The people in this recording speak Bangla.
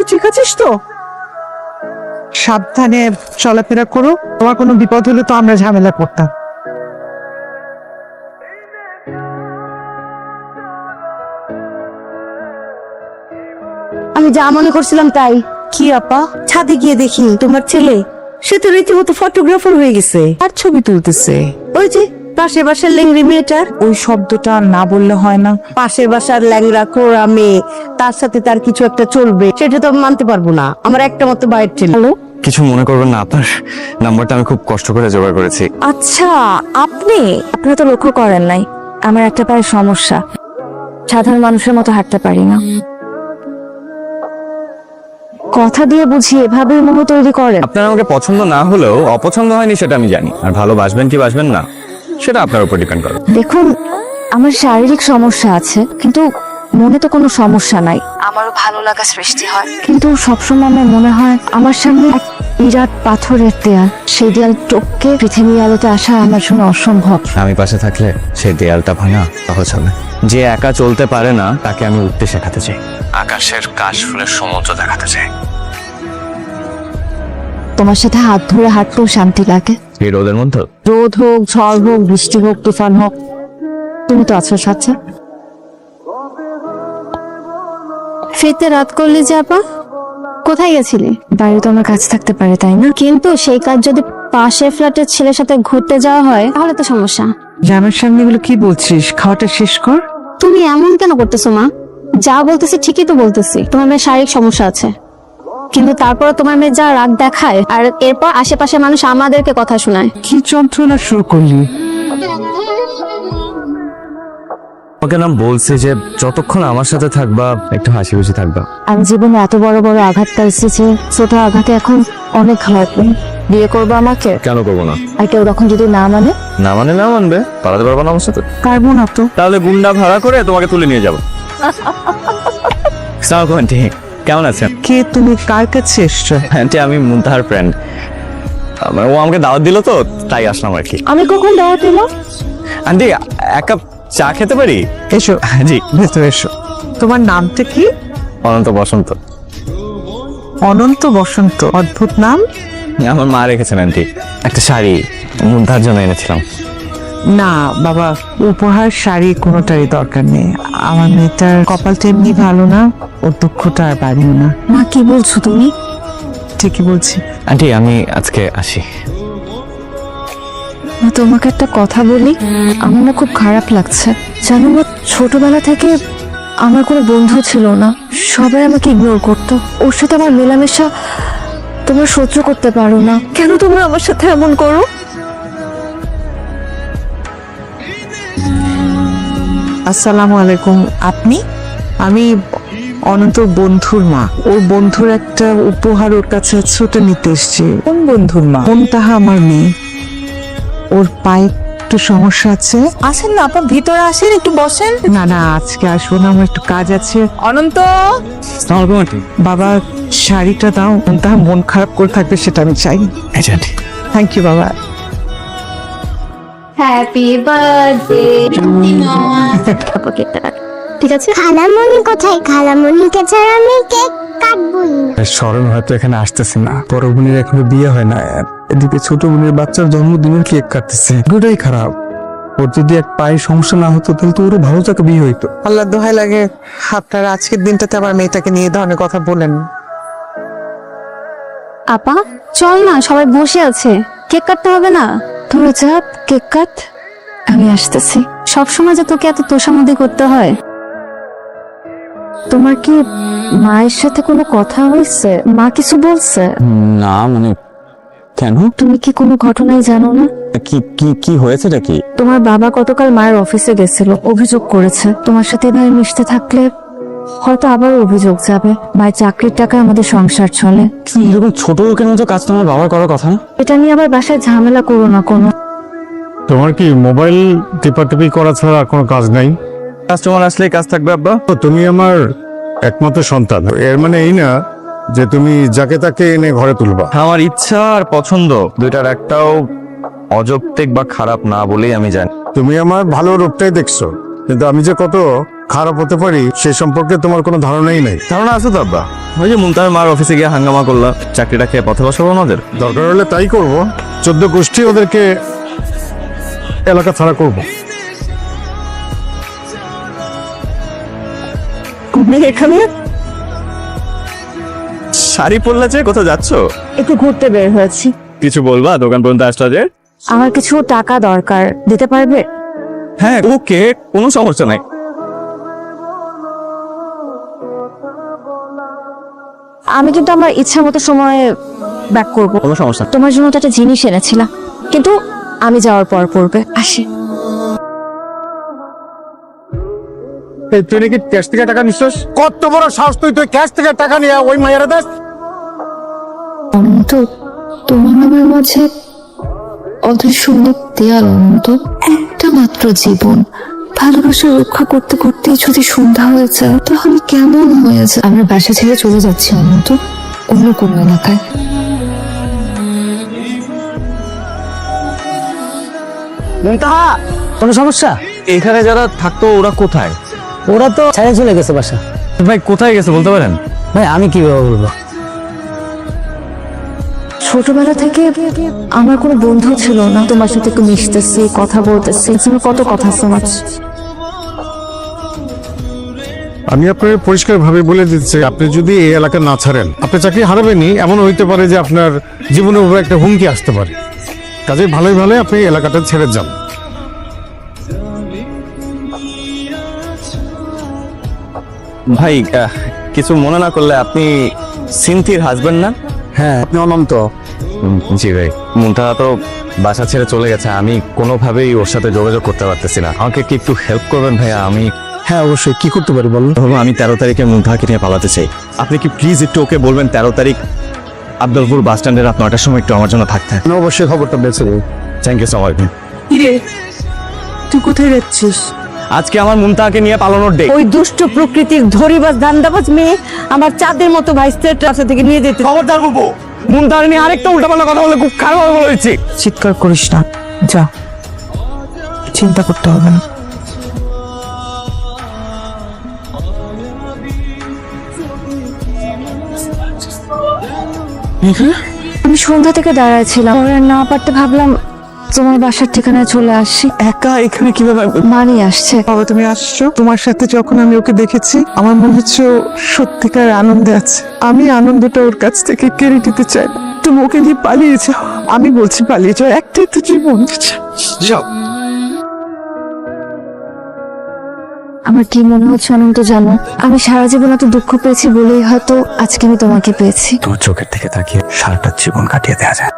ঠিক আছিস তো? সাবধানে চলাফেরা করো, তোমার কোনো বিপদ হলে তো আমরা ঝামেলা করতাম। আমি যা মনে করছিলাম তাই। কি আপা, ছাদে গিয়ে দেখি তোমার ছেলে সে তো রীতিমতো ফটোগ্রাফার হয়ে গেছে, আর ছবি তুলতেছে। ওই যে পাশের বাসার ল্যাংড়ি মেয়েটার, ওই শব্দটা না বললে হয় না। পাশের বাসার ল্যাংড়া কোড়া মেয়ে, তার সাথে তার কিছু একটা চলবে, সেটা তো আমি মানতে পারবো না। আমার একটা মতো বাইর ছিল। কিছু মনে করবেন না, আপনার নাম্বারটা আমি খুব কষ্ট করে জোগাড় করেছি। আচ্ছা, আপনারা তো লক্ষ্য করেন নাই আমার একটা পায়ে সমস্যা, সাধারণ মানুষের মতো হাঁটতে পারি না। কথা দিয়ে বুঝি এভাবে মোহ তৈরি করেন? আপনার আমাকে পছন্দ না হলেও অপছন্দ হয়নি সেটা আমি জানি, আর ভালোবাসবেন কি বাসবেন না সেটা আপনার উপর ডিপেন্ড করে। দেখুন, আমার শারীরিক সমস্যা আছে, কিন্তু মনে তো কোনো সমস্যা নাই। আমারও ভালো লাগা সৃষ্টি হয়, কিন্তু সবসময় আমার মনে হয় আমার সামনে এক বিরাট পাথরের দেয়াল, সেই দেয়াল টপকে পৃথিবীর আলোতে আসা আমার জন্য অসম্ভব। আমি পাশে থাকলে সেই দেয়ালটা ভাঙা সহজ হবে। যে একা চলতে পারে না তাকে আমি উঠতে শেখাতে চাই, আকাশের কাশফুলের সমুদ্র দেখাতে চাই। তোমার সাথে হাত ধরে হাঁটতেও শান্তি লাগে। এই রোদের মধ্যে রোদ হোক, ঝড় হোক, বৃষ্টি হোক, তুফান হোক, তুমি তো আছো সাথে। ফিরতে রাত করলে যে আপা, কোথায় গেছিলে? বাইরে তো আমার কাজ থাকতে পারে, তাই না? কিন্তু সেই কাজ যদি পাশের ফ্ল্যাটের ছেলের সাথে ঘুরতে যাওয়া হয় তাহলে তো সমস্যা। জানার সামনে এগুলো কি বলছিস? খাওয়াটা শেষ কর। তুমি এমন কেন করতেছো মা? যা বলতেছি ঠিকই তো বলতেছি। তোমার মেয়ের শারীরিক সমস্যা আছে, কিন্তু তারপর তোমার মেয়ে যা রাগ দেখায়, আর এরপর আশেপাশে মানুষ আমাদেরকে কথা শোনায়। কি যন্ত্রণা শুরু করলি? আমাকে নাম বলছে যে যতক্ষণ আমার সাথে থাকবা একটু হাসি খুশি থাকবা। আমি জীবনে এত বড় বড় আঘাত পাইছি যে ছোট আঘাতে এখন অনেক খারাপ। বিয়ে করবো আমাকে? কেন করবো না? আর কেউ তখন যদি না মানে? না মানে না মানবে, পালাতে পারবো না আমার সাথে। পারবো না তো। তাহলে গুন্ডা ভাড়া করে তোমাকে তুলে নিয়ে যাবো। আসসালামু আলাইকুম আন্টি, কেমন আছেন? কে তুমি? কার কাছে এসছো? আন্টি আমি মুনতাহার ফ্রেন্ড, ও আমাকে দাওয়াত দিল তো তাই আসলাম আর কি। আমি কখন দাওয়াত দিল? আন্টি এক কাপ চা খেতে পারি? এসো, জি। ভেতরে এসো। তোমার নামটা কি? অনন্ত বসন্ত। অনন্ত বসন্ত, অদ্ভুত নাম। আমার মা রেখেছেন আন্টি, একটা শাড়ি মুনতাহার জন্য এনেছিলাম। না বাবা, উপহার শাড়ি কোনোটারই দরকার নেই। আমার মেয়েটার কপালটা এমনি ভালো না, ওর দুঃখটা আর বাড়িও না। মা কি বলছো তুমি? ঠিকই বলছি। আন্টি আমি আজকে আসি। মা তোমাকে একটা কথা বলি, আমার না খুব খারাপ লাগছে। জানো মা, ছোটবেলা থেকে আমার কোনো বন্ধু ছিল না, সবাই আমাকে ইগনোর করতো। ওর সাথে আমার মেলামেশা তোমরা সহ্য করতে পারো না। কেন তোমরা আমার সাথে এমন করো? আসসালামু আলাইকুম। আপনি? আমি অনন্ত বন্ধুর মা। ওর বন্ধুর একটা উপহার ওর কাছে আছে, ওটা নিতে এসছি। কোন বন্ধুর মা? মুনতাহা আমার মেয়ে। ওর পায়ে একটু সমস্যা আছে। আসেন না আপা, ভিতরে আসেন, একটু বসেন। না না, আজকে আসবো না, আমার একটু কাজ আছে। অনন্ত, আসসালামু আলাইকুম আন্টি। বাবা শাড়িটা দাও, মুনতাহা মন খারাপ করে থাকবে সেটা আমি চাই। এই যে আন্টি। থ্যাংক ইউ বাবা। Happy birthday. ঠিক আছে। খালামণি কোথায়? খালামণিকে ছাড়া আমি কেক কাটবই না। স্মরণ হয়তো এখানে আসতেছে না, বড় বোনের এখনো বিয়ে হয় না, এদিকে ছোট বোনের বাচ্চার জন্মদিনের কেক কাটতেছে। দুটোই খারাপ। ওর যদি এক পায়ের সমস্যা না হতো তাহলে তো ওরও ভালো থাকা বিয়ে হইতো। আল্লাহ দোহাই লাগে, আপনারা আজকের দিনটাতে আমার মেয়েটাকে নিয়ে ধরনের কথা বলেন। আপা চল না, সবাই বসে আছে, কেক কাটতে হবে না? তোরা যা, কেক কাট, আমি আসতেছি। সবসময় যে তোকে এত তোষামোদি করতে হয়? তোমার কি মায়ের সাথে কোনো কথা হয়েছে? মা কিছু বলছে? না মানে কেন? তুমি কি কোনো ঘটনাই জানো না? কি কি কি হয়েছেটা কি? তোমার বাবা গতকাল মায়ের অফিসে গেছিল, অভিযোগ করেছে তোমার সাথে এভাবে মিশতে থাকলে হয়তো আবার অভিযোগ যাবে। মায়ের চাকরির টাকায় আমাদের সংসার চলে। এরকম ছোট লোকের মতো কাজ তোমার বাবার করার কথা না। এটা নিয়ে আবার বাসায় ঝামেলা করো না কোনো। তোমার কি মোবাইল টিপাটিপি করা ছাড়া আর কোনো কাজ নাই? কাস্টমার আসলেই কাজ থাকবে আব্বা। তো তুমি আমার একমাত্র সন্তান, এর মানে এই না যে তুমি যাকে তাকে এনে ঘরে তুলবা। আমার ইচ্ছা আর পছন্দ দুইটার একটাও অযৌক্তিক বা খারাপ না বলেই আমি জানি। তুমি আমার ভালো রূপটাই দেখছো, কিন্তু আমি যে কত খারাপ হতে পারি সে সম্পর্কে তোমার কোনো ধারণাই নেই। ধারণা আছে তো আব্বা, ওই যে মুনতাহার মার অফিসে গিয়ে হাঙ্গামা করলা, চাকরিটা খেয়ে পথে বসাবো আমাদের। দরকার হলে তাই করব, 14 গোষ্ঠী ওদেরকে এলাকা ছাড়া করবো। এখানে শাড়ি পরলে যে কোথাও যাচ্ছ? একটু ঘুরতে বের হয়েছি। কিছু বলবা দোকান পর্যন্ত আসলা যে? আমার কিছু টাকা দরকার, দিতে পারবে? হ্যাঁ ওকে, কোনো সমস্যা নাই। আমি কিন্তু আমার ইচ্ছা মতো সময়ে ব্যাক করব। কোনো সমস্যা নেই। তোমার জন্য তো একটা জিনিস এনেছিলাম, কিন্তু আমি যাওয়ার পর পড়বে। আসি। তুই নাকি ক্যাশ থেকে টাকা নিচ্ছিস? কত বড় সাহস তুই ক্যাশ থেকে টাকা নিয়ে ওই মায়েরা দেশ? অনন্ত, তোমার আমার মাঝে অদৃশ্য অনেক দেয়াল। অনন্ত, একটা মাত্র জীবন, ভালোবাসা রক্ষা করতে করতে যদি সন্ধ্যা হয়ে যায় তাহলে কেমন হয়ে যায়? আমরা বাসা ছেড়ে চলে যাচ্ছি অনন্ত, অন্য কোনো এলাকায়। মুনতাহা, কোনো সমস্যা? এখানে যারা থাকতো ওরা কোথায়? ওরা তো ছেড়ে চলে গেছে বাসা। ভাই কোথায় গেছে বলতে পারেন? ভাই আমি কিভাবে বলবো? ছোটবেলা থেকে আমার কোনো বন্ধু ছিল না। তোমার সাথে একটু মিশতেছি, কথা বলতেছি, তুমি কত কথা শোনাচ্ছ। আমি আপনাকে পরিষ্কারভাবে বলে দিচ্ছি, আপনি যদি এই এলাকা না ছাড়েন আপনি চাকরি হারাবেনই। এমন হইতে পারে যে আপনার জীবনের উপর একটা হুমকি আসতে পারে। কাজে ভালোই ভালো আপনি এলাকাটা ছেড়ে যান। ভাই কিছু মনে না করলে আপনি সিনথির হাজবেন্ড না? হ্যাঁ, আপনি অনন্ত। জি ভাই। মুনতাহা তো বাসা ছেড়ে চলে গেছে, আমি কোনোভাবেই ওর সাথে যোগাযোগ করতে পারতেছি না। আমাকে কি একটু হেল্প করবেন ভাইয়া? আমি হ্যাঁ অবশ্যই, কি করতে পারি বলুন? আমি 13 তারিখে মুনতাহাকে নিয়ে পালাতে চাই। আপনি কি প্লিজ একটু ওকে বলবেন 13 তারিখ আব্দুলপুর বাস স্ট্যান্ডে রাত 9টার সময় একটু আমার জন্য থাকতে। আমি অবশ্যই খবরটা বেঁচে দেবো। Thank you so much. কিরে, তুই কোথায় যাচ্ছিস? আজকে আমার মুনতাহাকে নিয়ে পালানোর ডে। ওই দুষ্ট প্রকৃতির ধরিবাজ ধান্দাবাজ মেয়ে আমার চাঁদের মতো ভাইস্তের রাস্তা থেকে নিয়ে যেতে। খবরদার বলবো, মুনতাহা নিয়ে আরেকটা উল্টাপাল্টা কথা বলে খুব খারাপ হবে বলে দিচ্ছি। চিৎকার করিস না, যা, চিন্তা করতে হবে না। আমি সন্ধ্যা থেকে দাঁড়াইছিলাম, ওরা না পারতে ভাবলাম তোমার বাসার ঠিকানায় চলে আসি। একা এখানে কিভাবে? মানি আসছে। বাবা তুমি আসছো, তোমার সাথে যখন আমি ওকে দেখেছি আমার মনে হচ্ছে ও সত্যিকার আনন্দে আছে। আমি আনন্দটা ওর কাছ থেকে কেড়ে নিতে চাই না। তুমি ওকে নিয়ে পালিয়ে যাও, আমি বলছি পালিয়ে যাও, একটাই তো জীবন। যাও। আমার কি মনে হচ্ছে অনন্ত জানো, আমি সারা জীবন এত দুঃখ পেয়েছি বলেই হয়তো আজকে আমি তোমাকে পেয়েছি। তোর চোখের থেকে তাকিয়ে সারাটা জীবন কাটিয়ে দেওয়া যায়।